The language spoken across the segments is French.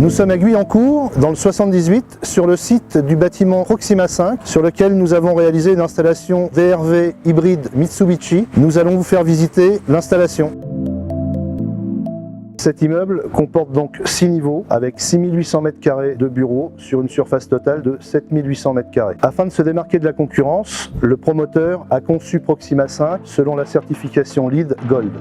Nous sommes à Guyancourt, dans le 78, sur le site du bâtiment Proxima 5, sur lequel nous avons réalisé une installation VRV hybride Mitsubishi. Nous allons vous faire visiter l'installation. Cet immeuble comporte donc 6 niveaux avec 6800 m² de bureaux sur une surface totale de 7800 m². Afin de se démarquer de la concurrence, le promoteur a conçu Proxima 5 selon la certification LEED Gold.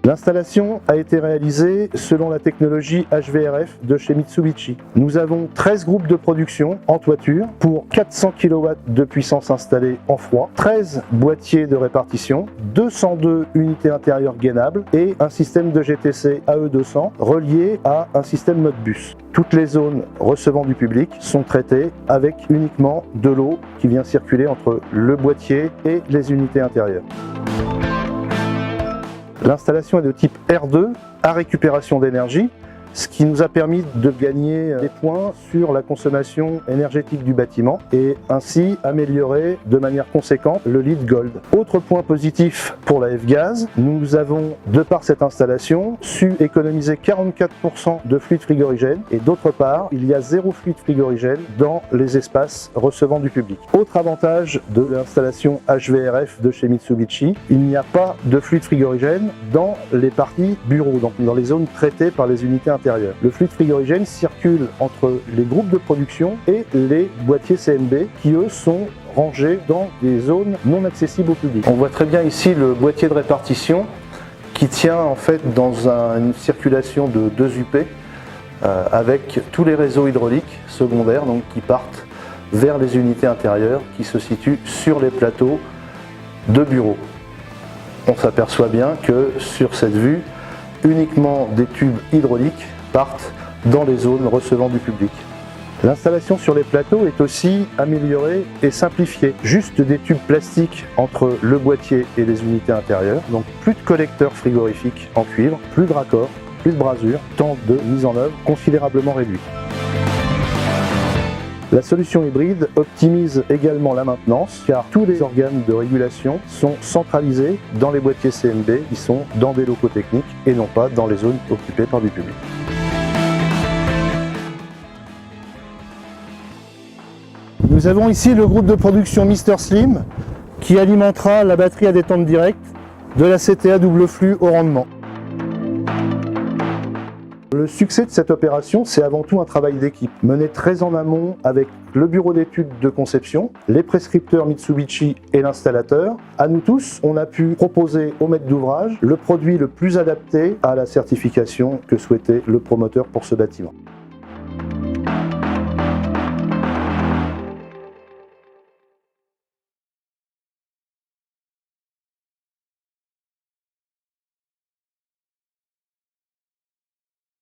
L'installation a été réalisée selon la technologie HVRF de chez Mitsubishi. Nous avons 13 groupes de production en toiture pour 400 kW de puissance installée en froid, 13 boîtiers de répartition, 202 unités intérieures gainables et un système de GTC AE200 relié à un système Modbus. Toutes les zones recevant du public sont traitées avec uniquement de l'eau qui vient circuler entre le boîtier et les unités intérieures. L'installation est de type R2 à récupération d'énergie, ce qui nous a permis de gagner des points sur la consommation énergétique du bâtiment et ainsi améliorer de manière conséquente le LEED Gold. Autre point positif pour la F-Gaz, nous avons, de par cette installation, su économiser 44% de fluide frigorigène et d'autre part, il y a 0 fluide frigorigène dans les espaces recevant du public. Autre avantage de l'installation HVRF de chez Mitsubishi, il n'y a pas de fluide frigorigène dans les parties bureaux, donc dans les zones traitées par les unités intérieures. Le fluide frigorigène circule entre les groupes de production et les boîtiers CNB qui eux sont rangés dans des zones non accessibles au public. On voit très bien ici le boîtier de répartition qui tient en fait dans une circulation de 2 UP avec tous les réseaux hydrauliques secondaires donc, qui partent vers les unités intérieures qui se situent sur les plateaux de bureaux. On s'aperçoit bien que sur cette vue, uniquement des tubes hydrauliques partent dans les zones recevant du public. L'installation sur les plateaux est aussi améliorée et simplifiée. Juste des tubes plastiques entre le boîtier et les unités intérieures, donc plus de collecteurs frigorifiques en cuivre, plus de raccords, plus de brasures, temps de mise en œuvre considérablement réduit. La solution hybride optimise également la maintenance car tous les organes de régulation sont centralisés dans les boîtiers CNB qui sont dans des locaux techniques et non pas dans les zones occupées par du public. Nous avons ici le groupe de production Mr Slim qui alimentera la batterie à détente directe de la CTA double flux haut rendement. Le succès de cette opération, c'est avant tout un travail d'équipe, mené très en amont avec le bureau d'études de conception, les prescripteurs Mitsubishi et l'installateur. À nous tous, on a pu proposer au maître d'ouvrage le produit le plus adapté à la certification que souhaitait le promoteur pour ce bâtiment.